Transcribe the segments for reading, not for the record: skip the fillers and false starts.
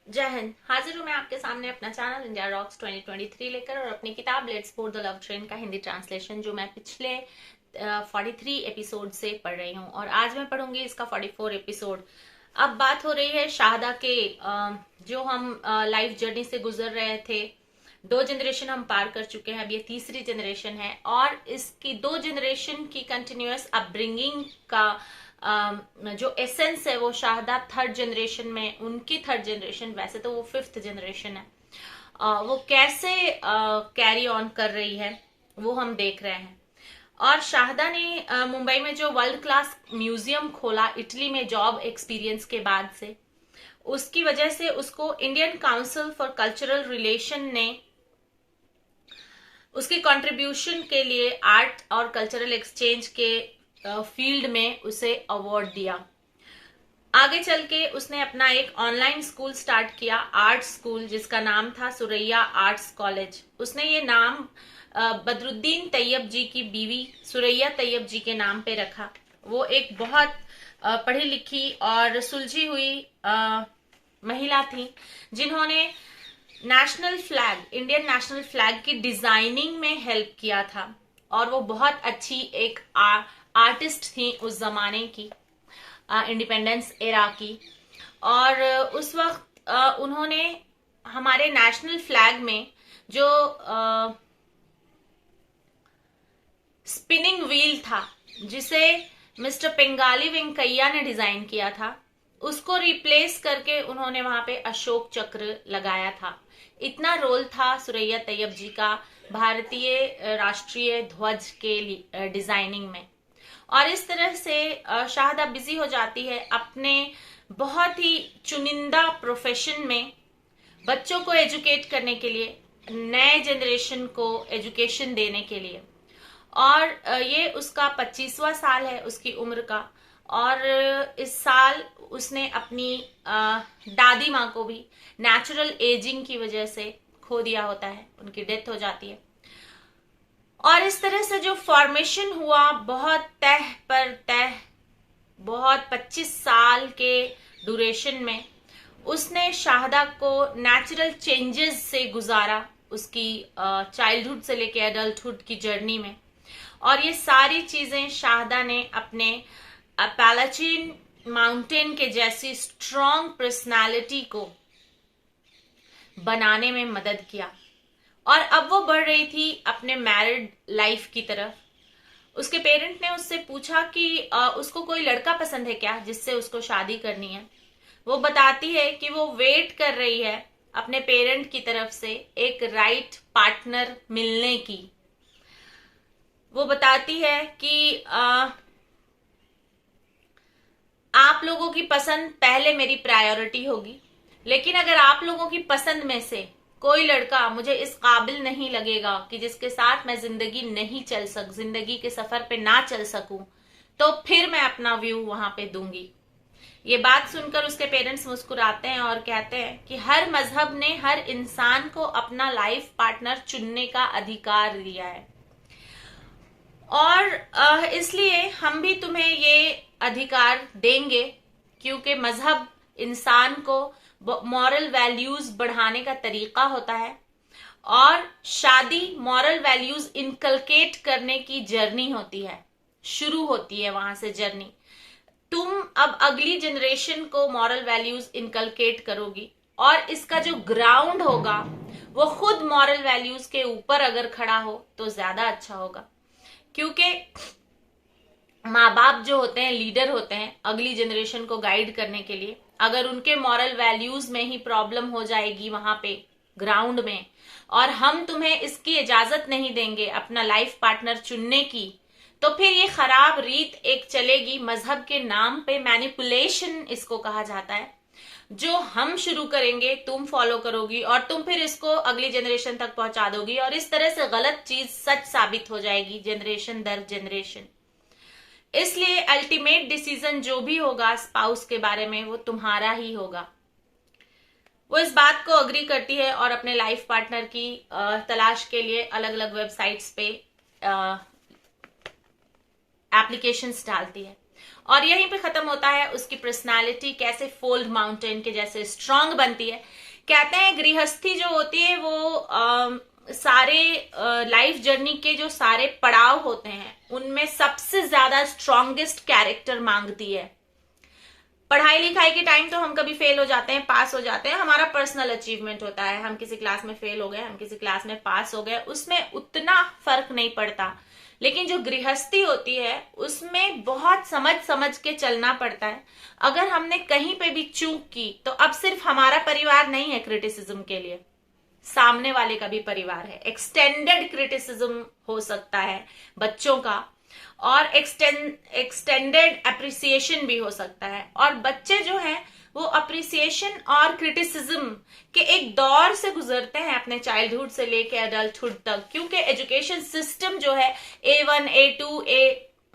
जय हिंद। हाजिर हूँ मैं आपके सामने अपना चैनल इंडिया रॉक्स 2023 लेकर और अपनी किताब let's board the love train का हिंदी ट्रांसलेशन जो मैं पिछले 43 एपिसोड से पढ़ रही हूँ और आज मैं पढ़ूंगी इसका 44 एपिसोड। अब बात हो रही है शाहदा के जो हम लाइफ जर्नी से गुजर रहे थे। 2 जनरेशन हम पार कर चुके हैं, अब ये तीसरी जनरेशन है और इसकी 2 जनरेशन की कंटिन्यूअस अपब्रिंगिंग का जो एसेंस है वो शाहदा थर्ड जनरेशन में, उनकी थर्ड जनरेशन, वैसे तो वो फिफ्थ जनरेशन है, वो कैसे कैरी ऑन कर रही है वो हम देख रहे हैं। और शाहदा ने मुंबई में जो वर्ल्ड क्लास म्यूजियम खोला इटली में जॉब एक्सपीरियंस के बाद से, उसकी वजह से उसको Indian council for cultural relation ने उसकी कंट्रीब्यूशन के लिए आर्ट और कल्चरल एक्सचेंज के फील्ड में उसे अवार्ड दिया। आगे चल के उसने अपना एक ऑनलाइन स्कूल स्टार्ट किया, आर्ट स्कूल, जिसका नाम था सुरैया आर्ट्स कॉलेज। उसने ये नाम बदरुद्दीन तैयब जी की बीवी सुरैया तैयब जी के नाम पे रखा। वो एक बहुत पढ़ी लिखी और सुलझी हुई महिला थी जिन्होंने national flag, Indian national flag की डिजाइनिंग में हेल्प किया था और वो बहुत अच्छी एक आर्टिस्ट थी उस जमाने की, इंडिपेंडेंस एरा की। और उस वक्त उन्होंने हमारे नेशनल फ्लैग में जो स्पिनिंग व्हील था जिसे मिस्टर पेंगाली वेंकैया ने डिजाइन किया था, उसको रिप्लेस करके उन्होंने वहां पे अशोक चक्र लगाया था। इतना रोल था सुरैया तैयब जी का भारतीय राष्ट्रीय ध्वज के डिजाइनिंग में। और इस तरह से शाहदा बिजी हो जाती है अपने बहुत ही चुनिंदा प्रोफेशन में, बच्चों को एजुकेट करने के लिए, नए जनरेशन को एजुकेशन देने के लिए। और ये उसका 25वां साल है उसकी उम्र का। और इस साल उसने अपनी दादी माँ को भी नेचुरल एजिंग की वजह से खो दिया होता है, उनकी डेथ हो जाती है। और इस तरह से जो फॉर्मेशन हुआ बहुत तह पर तह, बहुत 25 साल के ड्यूरेशन में उसने शाहदा को नेचुरल चेंजेस से गुजारा, उसकी चाइल्डहुड से लेके एडल्टहुड की जर्नी में। और ये सारी चीजें शाहदा ने अपने पैलाचीन माउंटेन के जैसी स्ट्रॉन्ग पर्सनालिटी को बनाने में मदद किया। और अब वो बढ़ रही थी अपने मैरिड लाइफ की तरफ। उसके पेरेंट ने उससे पूछा कि उसको कोई लड़का पसंद है क्या जिससे उसको शादी करनी है। वो बताती है कि वो वेट कर रही है अपने पेरेंट की तरफ से एक राइट पार्टनर मिलने की। वो बताती है कि आप लोगों की पसंद पहले मेरी प्रायोरिटी होगी, लेकिन अगर आप लोगों की पसंद में से कोई लड़का मुझे इस काबिल नहीं लगेगा कि जिसके साथ मैं जिंदगी के सफर पे ना चल सकूं, तो फिर मैं अपना व्यू वहां पे दूंगी। ये बात सुनकर उसके पेरेंट्स मुस्कुराते हैं और कहते हैं कि हर मजहब ने हर इंसान को अपना लाइफ पार्टनर चुनने का अधिकार दिया है और इसलिए हम भी तुम्हें ये अधिकार देंगे, क्योंकि मजहब इंसान को मॉरल वैल्यूज बढ़ाने का तरीका होता है और शादी मॉरल वैल्यूज इनकलकेट करने की जर्नी होती है, शुरू होती है वहां से जर्नी। तुम अब अगली जनरेशन को मॉरल वैल्यूज इनकलकेट करोगी और इसका जो ग्राउंड होगा वो खुद मॉरल वैल्यूज के ऊपर अगर खड़ा हो तो ज्यादा अच्छा होगा। क्योंकि माँ बाप जो होते हैं, लीडर होते हैं अगली जनरेशन को गाइड करने के लिए, अगर उनके मॉरल वैल्यूज में ही प्रॉब्लम हो जाएगी वहां पे ग्राउंड में, और हम तुम्हें इसकी इजाजत नहीं देंगे अपना लाइफ पार्टनर चुनने की, तो फिर ये खराब रीत एक चलेगी मजहब के नाम पे, मैनिपुलेशन इसको कहा जाता है, जो हम शुरू करेंगे तुम फॉलो करोगी और तुम फिर इसको अगली जनरेशन तक पहुंचा दोगी और इस तरह से गलत चीज सच साबित हो जाएगी जनरेशन दर जनरेशन। इसलिए अल्टीमेट डिसीजन जो भी होगा स्पाउस के बारे में वो तुम्हारा ही होगा। वो इस बात को अग्री करती है और अपने लाइफ पार्टनर की तलाश के लिए अलग अलग वेबसाइट्स पे एप्लीकेशंस डालती है। और यहीं पे खत्म होता है उसकी पर्सनालिटी कैसे फोल्ड माउंटेन के जैसे स्ट्रांग बनती है। कहते हैं गृहस्थी जो होती है वो सारे लाइफ जर्नी के जो सारे पड़ाव होते हैं उनमें सबसे ज्यादा स्ट्रांगेस्ट कैरेक्टर मांगती है। पढ़ाई लिखाई के टाइम तो हम कभी फेल हो जाते हैं, पास हो जाते हैं, हमारा पर्सनल अचीवमेंट होता है, हम किसी क्लास में फेल हो गए, हम किसी क्लास में पास हो गए, उसमें उतना फर्क नहीं पड़ता। लेकिन जो गृहस्थी होती है उसमें बहुत समझ समझ के चलना पड़ता है। अगर हमने कहीं पे भी चूक की तो अब सिर्फ हमारा परिवार नहीं है क्रिटिसिज्म के लिए, सामने वाले का भी परिवार है। एक्सटेंडेड क्रिटिसिज्म हो सकता है बच्चों का, और एक्सटेंडेड अप्रिसिएशन भी हो सकता है। और बच्चे जो हैं वो अप्रिसिएशन और क्रिटिसिज्म के एक दौर से गुजरते हैं अपने चाइल्डहुड से लेके एडल्टहुड तक, क्योंकि एजुकेशन सिस्टम जो है A1 A2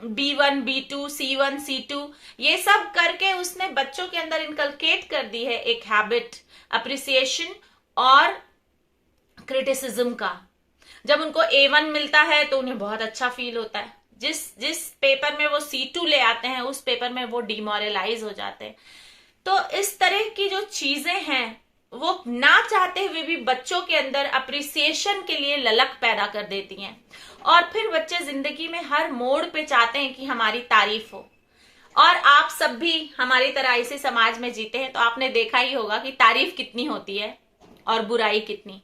B1 B2 C1 C2 ये सब करके उसने बच्चों के अंदर इनकलकेट कर दी है एक हैबिट अप्रिसिएशन और क्रिटिसिज्म का। जब उनको A1 मिलता है तो उन्हें बहुत अच्छा फील होता है, जिस पेपर में वो C2 ले आते हैं उस पेपर में वो डिमोरलाइज हो जाते हैं। तो इस तरह की जो चीजें हैं वो ना चाहते हुए भी बच्चों के अंदर अप्रिसिएशन के लिए ललक पैदा कर देती हैं, और फिर बच्चे जिंदगी में हर मोड़ पे चाहते हैं कि हमारी तारीफ हो। और आप सब भी हमारी तरह इसी समाज में जीते हैं तो आपने देखा ही होगा कि तारीफ कितनी होती है और बुराई कितनी।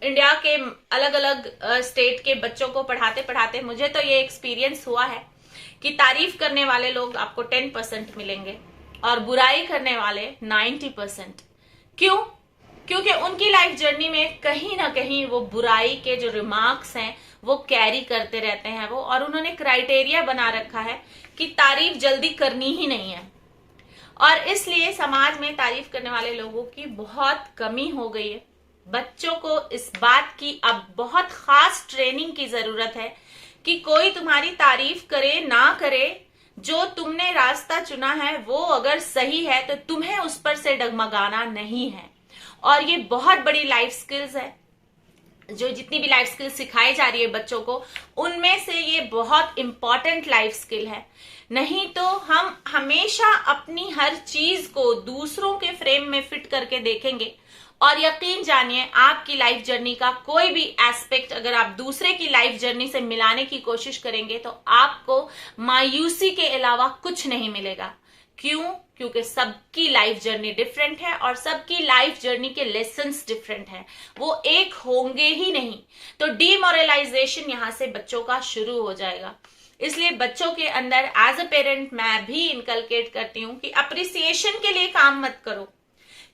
इंडिया के अलग अलग स्टेट के बच्चों को पढ़ाते पढ़ाते मुझे तो ये एक्सपीरियंस हुआ है कि तारीफ करने वाले लोग आपको 10% मिलेंगे और बुराई करने वाले 90%। क्यों? क्योंकि उनकी लाइफ जर्नी में कहीं ना कहीं वो बुराई के जो रिमार्क्स हैं वो कैरी करते रहते हैं वो, और उन्होंने क्राइटेरिया बना रखा है कि तारीफ जल्दी करनी ही नहीं है। और इसलिए समाज में तारीफ करने वाले लोगों की बहुत कमी हो गई है। बच्चों को इस बात की अब बहुत खास ट्रेनिंग की जरूरत है कि कोई तुम्हारी तारीफ करे ना करे, जो तुमने रास्ता चुना है वो अगर सही है तो तुम्हें उस पर से डगमगाना नहीं है। और ये बहुत बड़ी लाइफ स्किल्स है, जो जितनी भी लाइफ स्किल्स सिखाई जा रही है बच्चों को उनमें से ये बहुत इंपॉर्टेंट लाइफ स्किल है। नहीं तो हम हमेशा अपनी हर चीज को दूसरों के फ्रेम में फिट करके देखेंगे, और यकीन जानिए आपकी लाइफ जर्नी का कोई भी एस्पेक्ट अगर आप दूसरे की लाइफ जर्नी से मिलाने की कोशिश करेंगे तो आपको मायूसी के अलावा कुछ नहीं मिलेगा। क्यों? क्योंकि सबकी लाइफ जर्नी डिफरेंट है और सबकी लाइफ जर्नी के लेसन्स डिफरेंट हैं, वो एक होंगे ही नहीं। तो डीमोरलाइजेशन यहां से बच्चों का शुरू हो जाएगा। इसलिए बच्चों के अंदर एज अ पेरेंट मैं भी इनकलकेट करती हूं कि अप्रिसिएशन के लिए काम मत करो,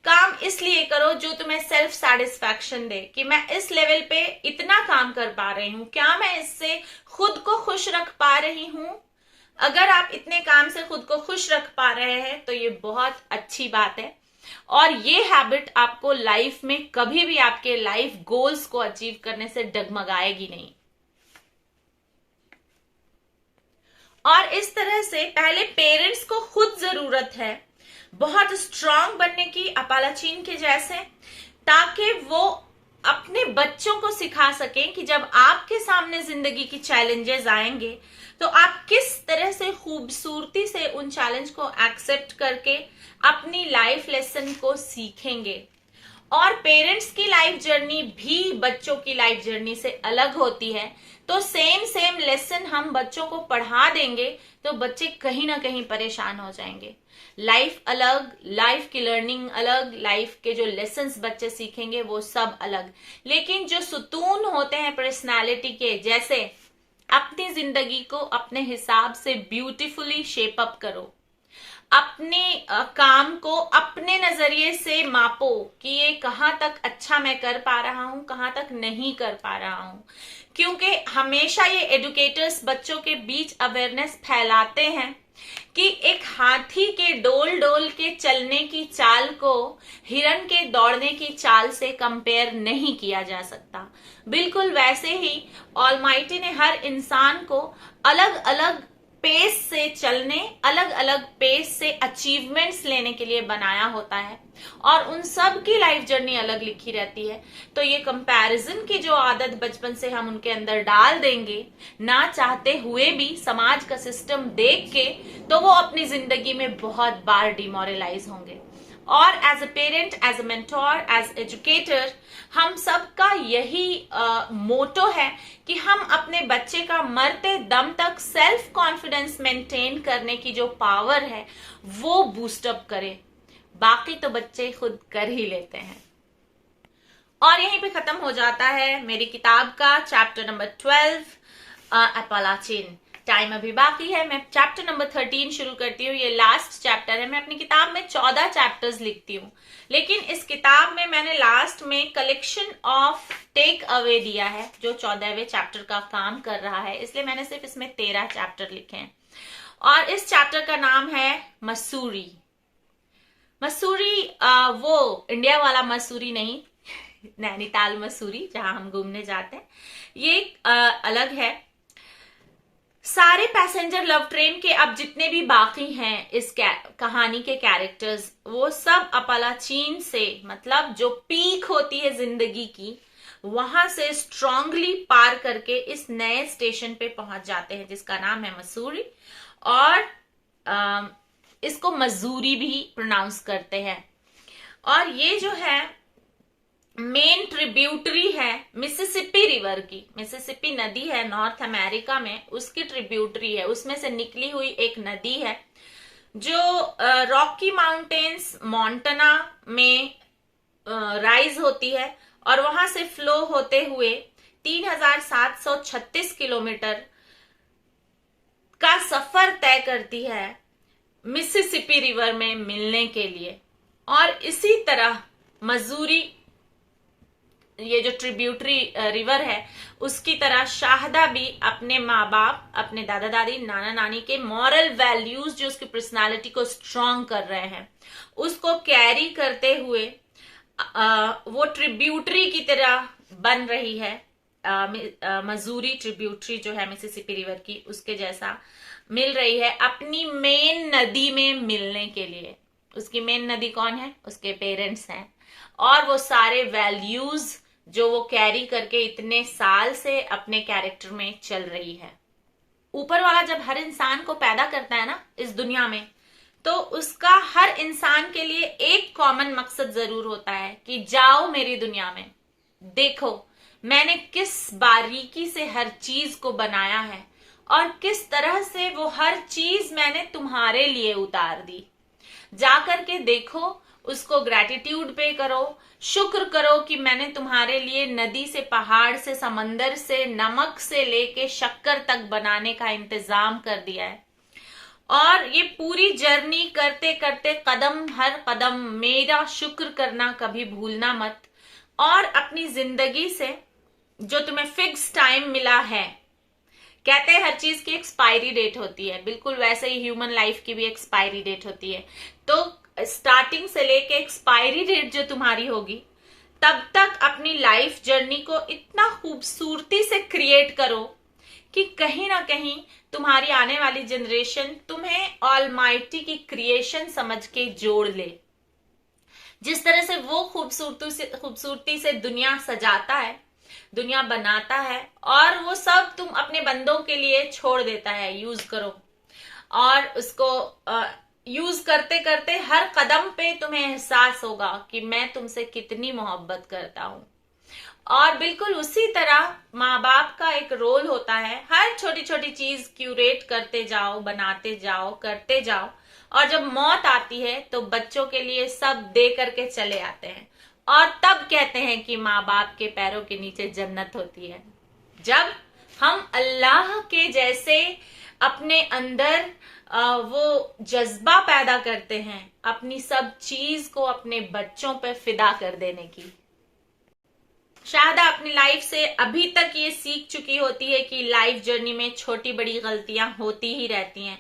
काम इसलिए करो जो तुम्हें सेल्फ सेटिस्फैक्शन दे कि मैं इस लेवल पे इतना काम कर पा रही हूं, क्या मैं इससे खुद को खुश रख पा रही हूं। अगर आप इतने काम से खुद को खुश रख पा रहे हैं तो ये बहुत अच्छी बात है, और ये हैबिट आपको लाइफ में कभी भी आपके लाइफ गोल्स को अचीव करने से डगमगाएगी नहीं। और इस तरह से पहले पेरेंट्स को खुद जरूरत है बहुत स्ट्रांग बनने की, अपालाचीन के जैसे, ताकि वो अपने बच्चों को सिखा सकें कि जब आपके सामने जिंदगी की चैलेंजेस आएंगे तो आप किस तरह से खूबसूरती से उन चैलेंज को एक्सेप्ट करके अपनी लाइफ लेसन को सीखेंगे। और पेरेंट्स की लाइफ जर्नी भी बच्चों की लाइफ जर्नी से अलग होती है, तो सेम लेसन हम बच्चों को पढ़ा देंगे तो बच्चे कहीं ना कहीं परेशान हो जाएंगे। लाइफ अलग, लाइफ की लर्निंग अलग, लाइफ के जो लेसन्स बच्चे सीखेंगे वो सब अलग। लेकिन जो सुतून होते हैं पर्सनालिटी के, जैसे अपनी जिंदगी को अपने हिसाब से ब्यूटीफुली शेप अप करो, अपने काम को अपने नजरिए से मापो कि ये कहाँ तक अच्छा मैं कर पा रहा हूं, कहाँ तक नहीं कर पा रहा हूं। क्योंकि हमेशा ये एडुकेटर्स बच्चों के बीच अवेयरनेस फैलाते हैं कि एक हाथी के डोल डोल के चलने की चाल को हिरन के दौड़ने की चाल से कंपेयर नहीं किया जा सकता। बिल्कुल वैसे ही ऑलमाइटी ने हर इंसान को अलग अलग पेस से चलने, अलग अलग पेस से अचीवमेंट्स लेने के लिए बनाया होता है, और उन सब की लाइफ जर्नी अलग लिखी रहती है। तो ये कंपैरिजन की जो आदत बचपन से हम उनके अंदर डाल देंगे, ना चाहते हुए भी समाज का सिस्टम देख के, तो वो अपनी जिंदगी में बहुत बार डिमोरलाइज होंगे। और as a parent, as a mentor, as educator, हम सबका यही मोटो है कि हम अपने बच्चे का मरते दम तक सेल्फ कॉन्फिडेंस मेंटेन करने की जो पावर है वो बूस्टअप करें। बाकी तो बच्चे खुद कर ही लेते हैं। और यहीं पे खत्म हो जाता है मेरी किताब का चैप्टर नंबर 12, अपालाचिन। टाइम अभी बाकी है, मैं चैप्टर नंबर 13 शुरू करती हूँ। ये लास्ट चैप्टर है। मैं अपनी किताब में 14 चैप्टर्स लिखती हूँ, लेकिन इस किताब में मैंने लास्ट में कलेक्शन ऑफ टेक अवे दिया है जो 14वें चैप्टर का काम कर रहा है, इसलिए मैंने सिर्फ इसमें 13 चैप्टर लिखे हैं। और इस चैप्टर का नाम है मसूरी। मसूरी वो इंडिया वाला मसूरी नहीं, नैनीताल मसूरी जहां हम घूमने जाते हैं, ये अलग है। सारे पैसेंजर लव ट्रेन के अब जितने भी बाकी हैं इस कहानी के कैरेक्टर्स, वो सब अपालाचीन से, मतलब जो पीक होती है जिंदगी की, वहां से स्ट्रांगली पार करके इस नए स्टेशन पे पहुंच जाते हैं जिसका नाम है मसूरी। और इसको मजूरी भी प्रोनाउंस करते हैं। और ये जो है मेन ट्रिब्यूटरी है मिसिसिपी रिवर की। मिसिसिपी नदी है नॉर्थ अमेरिका में, उसकी ट्रिब्यूटरी है, उसमें से निकली हुई एक नदी है जो रॉकी माउंटेन्स मोंटाना में राइज होती है, और वहां से फ्लो होते हुए 3736 किलोमीटर का सफर तय करती है मिसिसिपी रिवर में मिलने के लिए। और इसी तरह मजूरी, ये जो ट्रिब्यूटरी रिवर है, उसकी तरह शाहदा भी अपने माँ बाप, अपने दादा दादी, नाना नानी के मॉरल वैल्यूज जो उसकी पर्सनालिटी को स्ट्रांग कर रहे हैं, उसको कैरी करते हुए वो ट्रिब्यूटरी की तरह बन रही है। मजूरी ट्रिब्यूटरी जो है मिसिसिपी रिवर की, उसके जैसा मिल रही है अपनी मेन नदी में मिलने के लिए। उसकी मेन नदी कौन है? उसके पेरेंट्स हैं। और वो सारे वैल्यूज जो वो कैरी करके इतने साल से अपने कैरेक्टर में चल रही है। ऊपर वाला जब हर इंसान को पैदा करता है ना इस दुनिया में, तो उसका हर इंसान के लिए एक कॉमन मकसद जरूर होता है कि जाओ मेरी दुनिया में, देखो मैंने किस बारीकी से हर चीज को बनाया है और किस तरह से वो हर चीज मैंने तुम्हारे लिए उतार दी। जाकर के देखो, उसको ग्रैटिट्यूड पे करो, शुक्र करो कि मैंने तुम्हारे लिए नदी से, पहाड़ से, समंदर से, नमक से लेके शक्कर तक बनाने का इंतजाम कर दिया है। और ये पूरी जर्नी करते करते कदम हर कदम मेरा शुक्र करना कभी भूलना मत। और अपनी जिंदगी से जो तुम्हें फिक्स टाइम मिला है, कहते हैं हर चीज की एक्सपायरी डेट होती है, बिल्कुल वैसे ही ह्यूमन लाइफ की भी एक्सपायरी डेट होती है। तो स्टार्टिंग से लेके एक्सपायरी डेट जो तुम्हारी होगी, तब तक अपनी लाइफ जर्नी को इतना खूबसूरती से क्रिएट करो कि कहीं ना कहीं तुम्हारी आने वाली जनरेशन तुम्हें ऑलमाइटी की क्रिएशन समझ के जोड़ ले। जिस तरह से वो खूबसूरती से दुनिया सजाता है, दुनिया बनाता है, और वो सब तुम अपने बंदों के लिए छोड़ देता है, यूज करो। और उसको यूज करते करते हर कदम पे तुम्हें एहसास होगा कि मैं तुमसे कितनी मोहब्बत करता हूं। और बिल्कुल उसी तरह माँ बाप का एक रोल होता है, हर छोटी छोटी चीज क्यूरेट करते जाओ, बनाते जाओ, करते जाओ, और जब मौत आती है तो बच्चों के लिए सब दे करके चले आते हैं। और तब कहते हैं कि माँ बाप के पैरों के नीचे जन्नत होती है। जब हम अल्लाह के जैसे अपने अंदर वो जज्बा पैदा करते हैं अपनी सब चीज को अपने बच्चों पे फिदा कर देने की। शायद अपनी लाइफ से अभी तक ये सीख चुकी होती है कि लाइफ जर्नी में छोटी बड़ी गलतियां होती ही रहती हैं,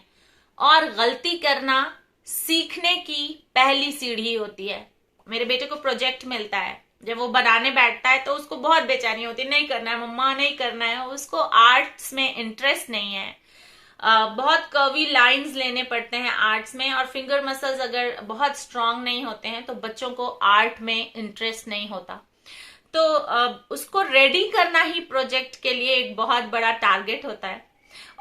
और गलती करना सीखने की पहली सीढ़ी होती है। मेरे बेटे को प्रोजेक्ट मिलता है, जब वो बनाने बैठता है तो उसको बहुत बेचैनी होती है, नहीं करना है मम्मा, नहीं करना है। उसको आर्ट्स में इंटरेस्ट नहीं है, बहुत कर्वी लाइंस लेने पड़ते हैं आर्ट्स में, और फिंगर मसल्स अगर बहुत स्ट्रांग नहीं होते हैं तो बच्चों को आर्ट में इंटरेस्ट नहीं होता। तो उसको रेडी करना ही प्रोजेक्ट के लिए एक बहुत बड़ा टारगेट होता है,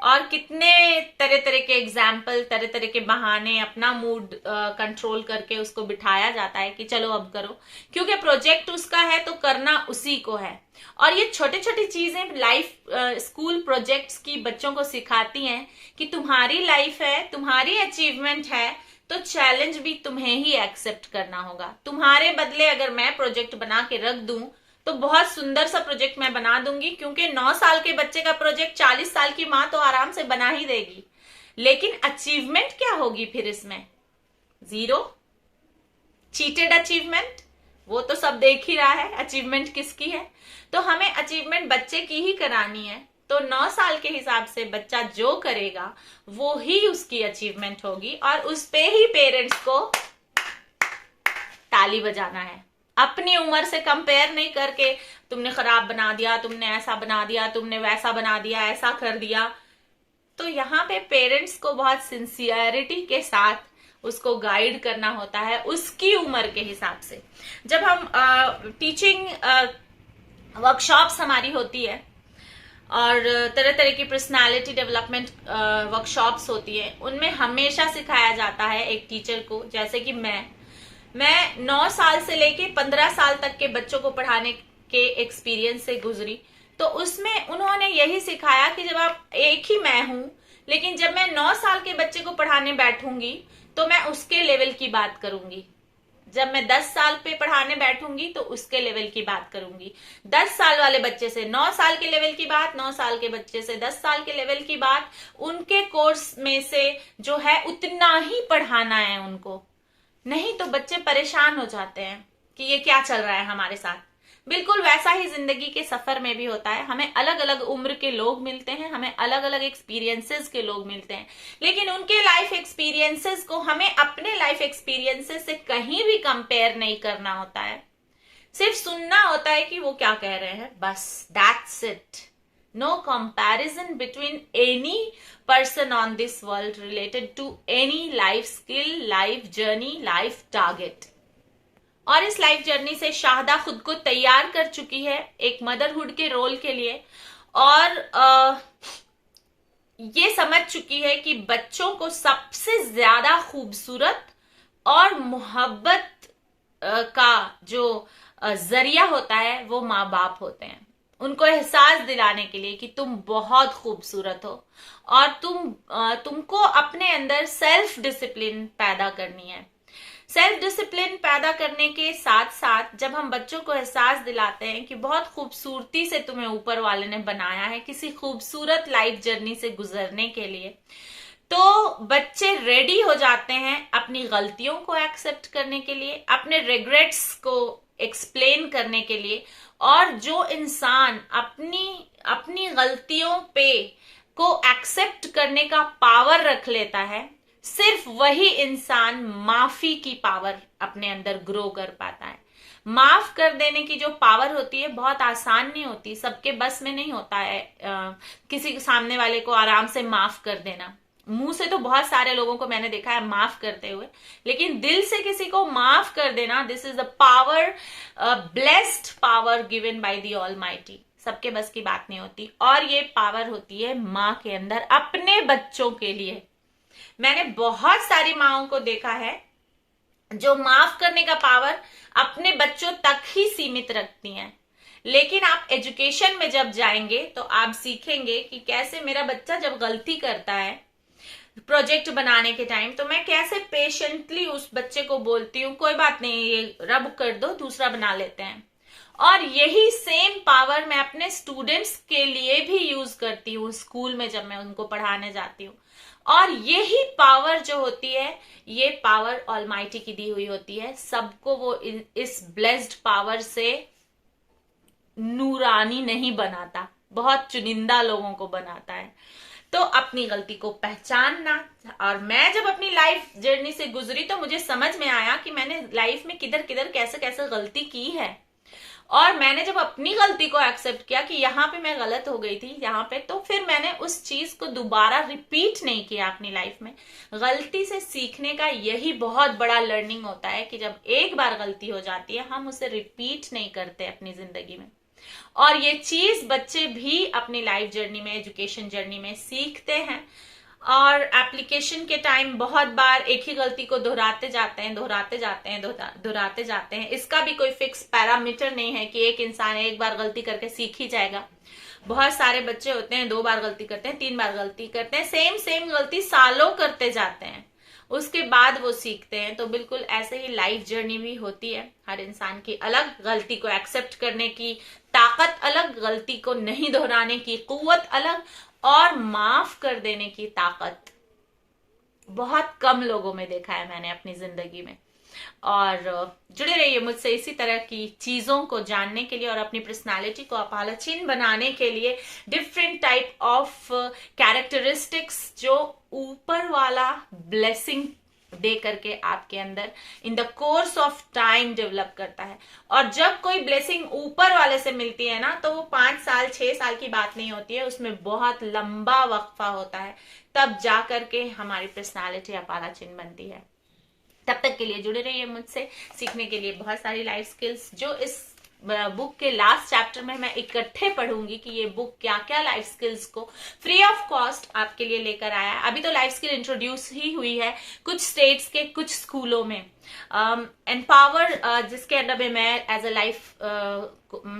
और कितने तरह तरह के एग्जाम्पल, तरह तरह के बहाने, अपना मूड कंट्रोल करके उसको बिठाया जाता है कि चलो अब करो, क्योंकि प्रोजेक्ट उसका है तो करना उसी को है। और ये छोटी छोटी चीजें लाइफ स्कूल प्रोजेक्ट्स की बच्चों को सिखाती हैं कि तुम्हारी लाइफ है, तुम्हारी अचीवमेंट है, तो चैलेंज भी तुम्हें ही एक्सेप्ट करना होगा। तुम्हारे बदले अगर मैं प्रोजेक्ट बना के रख दूं तो बहुत सुंदर सा प्रोजेक्ट मैं बना दूंगी, क्योंकि 9 साल के बच्चे का प्रोजेक्ट 40 साल की मां तो आराम से बना ही देगी। लेकिन अचीवमेंट क्या होगी फिर इसमें? Zero, cheated achievement. वो तो सब देख ही रहा है अचीवमेंट किसकी है। तो हमें अचीवमेंट बच्चे की ही करानी है, तो 9 साल के हिसाब से बच्चा जो करेगा वो ही उसकी अचीवमेंट होगी, और उस पे ही पेरेंट्स को ताली बजाना है। अपनी उम्र से कंपेयर नहीं करके तुमने खराब बना दिया, तुमने ऐसा बना दिया, तुमने वैसा बना दिया, ऐसा कर दिया। तो यहाँ पे पेरेंट्स को बहुत सिंसियरिटी के साथ उसको गाइड करना होता है उसकी उम्र के हिसाब से। जब हम टीचिंग वर्कशॉप्स हमारी होती है और तरह तरह की पर्सनालिटी डेवलपमेंट वर्कशॉप्स होती है, उनमें हमेशा सिखाया जाता है एक टीचर को, जैसे कि मैं 9 साल से लेके 15 साल तक के बच्चों को पढ़ाने के एक्सपीरियंस से गुजरी। तो उसमें उन्होंने यही सिखाया कि जब आप, एक ही मैं हूं, लेकिन जब मैं 9 साल के बच्चे को पढ़ाने बैठूंगी तो मैं उसके लेवल की बात करूंगी। जब मैं 10 साल पे पढ़ाने बैठूंगी तो उसके लेवल की बात करूंगी। 10 साल वाले बच्चे से 9 साल के लेवल की बात, 9 साल के बच्चे से 10 साल के लेवल की बात, उनके कोर्स में से जो है उतना ही पढ़ाना है उनको। नहीं तो बच्चे परेशान हो जाते हैं कि ये क्या चल रहा है हमारे साथ। बिल्कुल वैसा ही जिंदगी के सफर में भी होता है। हमें अलग अलग उम्र के लोग मिलते हैं, हमें अलग अलग एक्सपीरियंसेस के लोग मिलते हैं, लेकिन उनके लाइफ एक्सपीरियंसेस को हमें अपने लाइफ एक्सपीरियंसेस से कहीं भी कंपेयर नहीं करना होता है। सिर्फ सुनना होता है कि वो क्या कह रहे हैं, बस that's it. No comparison between any person on this world related to any life skill, life journey, life target. और इस लाइफ जर्नी से शाहदा खुद को तैयार कर चुकी है एक मदरहुड के रोल के लिए, और ये समझ चुकी है कि बच्चों को सबसे ज्यादा खूबसूरत और मोहब्बत का जो जरिया होता है वो माँ बाप होते हैं। उनको एहसास दिलाने के लिए कि तुम बहुत खूबसूरत हो, और तुमको अपने अंदर सेल्फ डिसिप्लिन पैदा करनी है। सेल्फ डिसिप्लिन पैदा करने के साथ साथ जब हम बच्चों को एहसास दिलाते हैं कि बहुत खूबसूरती से तुम्हें ऊपर वाले ने बनाया है किसी खूबसूरत लाइफ जर्नी से गुजरने के लिए, तो बच्चे रेडी हो जाते हैं अपनी गलतियों को एक्सेप्ट करने के लिए, अपने रिग्रेट्स को एक्सप्लेन करने के लिए। और जो इंसान अपनी गलतियों पे को एक्सेप्ट करने का पावर रख लेता है, सिर्फ वही इंसान माफी की पावर अपने अंदर ग्रो कर पाता है। माफ कर देने की जो पावर होती है बहुत आसान नहीं होती, सबके बस में नहीं होता है किसी सामने वाले को आराम से माफ कर देना। मुंह से तो बहुत सारे लोगों को मैंने देखा है माफ करते हुए, लेकिन दिल से किसी को माफ कर देना, this is the power, blessed power given by the almighty. सबके बस की बात नहीं होती, और ये पावर होती है माँ के अंदर अपने बच्चों के लिए। मैंने बहुत सारी माँओं को देखा है जो माफ करने का पावर अपने बच्चों तक ही सीमित रखती हैं, लेकिन आप एजुकेशन में जब जाएंगे तो आप सीखेंगे कि कैसे मेरा बच्चा जब गलती करता है प्रोजेक्ट बनाने के टाइम, तो मैं कैसे पेशेंटली उस बच्चे को बोलती हूँ कोई बात नहीं, ये रब कर दो, दूसरा बना लेते हैं। और यही सेम पावर मैं अपने स्टूडेंट्स के लिए भी यूज करती हूँ स्कूल में जब मैं उनको पढ़ाने जाती हूँ। और यही पावर जो होती है, ये पावर ऑलमाइटी की दी हुई होती है। सबको वो इस ब्लेस्ड पावर से नूरानी नहीं बनाता, बहुत चुनिंदा लोगों को बनाता है। तो अपनी गलती को पहचानना। और मैं जब अपनी लाइफ जर्नी से गुजरी तो मुझे समझ में आया कि मैंने लाइफ में किधर किधर कैसे कैसे गलती की है, और मैंने जब अपनी गलती को एक्सेप्ट किया कि यहाँ पे मैं गलत हो गई थी यहाँ पे, तो फिर मैंने उस चीज को दोबारा रिपीट नहीं किया अपनी लाइफ में। गलती से सीखने का यही बहुत बड़ा लर्निंग होता है कि जब एक बार गलती हो जाती है हम उसे रिपीट नहीं करते अपनी जिंदगी में। और ये चीज बच्चे भी अपनी लाइफ जर्नी में, एजुकेशन जर्नी में सीखते हैं। और एप्लीकेशन के टाइम बहुत बार एक ही गलती को दोहराते जाते हैं। इसका भी कोई फिक्स पैरामीटर नहीं है कि एक इंसान एक बार गलती करके सीख ही जाएगा। बहुत सारे बच्चे होते हैं 2 बार गलती करते हैं, 3 बार गलती करते हैं, सेम गलती सालों करते जाते हैं, उसके बाद वो सीखते हैं। तो बिल्कुल ऐसे ही लाइफ जर्नी भी होती है। हर इंसान की अलग, गलती को एक्सेप्ट करने की ताकत अलग, गलती को नहीं दोहराने की कुव्वत अलग, और माफ कर देने की ताकत बहुत कम लोगों में देखा है मैंने अपनी जिंदगी में। और जुड़े रहिए मुझसे इसी तरह की चीजों को जानने के लिए और अपनी पर्सनालिटी को अपालाचीन बनाने के लिए। डिफरेंट टाइप ऑफ कैरेक्टरिस्टिक्स जो ऊपर वाला ब्लेसिंग दे करके आपके अंदर in the course of time develop करता है। और जब कोई ब्लेसिंग ऊपर वाले से मिलती है ना, तो वो 5 साल 6 साल की बात नहीं होती है, उसमें बहुत लंबा वक्फा होता है, तब जा करके हमारी पर्सनालिटी अपालाचीन बनती है। तब तक के लिए जुड़े रहिए मुझसे, सीखने के लिए बहुत सारी लाइफ स्किल्स जो इस बुक के लास्ट चैप्टर में मैं इकट्ठे पढ़ूंगी कि ये बुक क्या क्या लाइफ स्किल्स को फ्री ऑफ कॉस्ट आपके लिए लेकर आया है। अभी तो लाइफ स्किल इंट्रोड्यूस ही हुई है कुछ स्टेट्स के कुछ स्कूलों में। एम्पावर जिसके अंडर में मैं as a life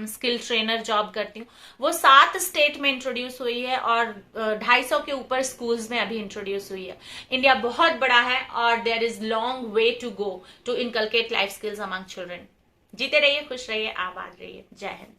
skill trainer job करती हूँ, वो 7 स्टेट में इंट्रोड्यूस हुई है और 250 के ऊपर स्कूल्स में अभी इंट्रोड्यूस हुई है। इंडिया बहुत बड़ा है और there is long way to go to inculcate life skills among children. जीते रहिए, खुश रहिए, आबाद रहिए। जय हिंद।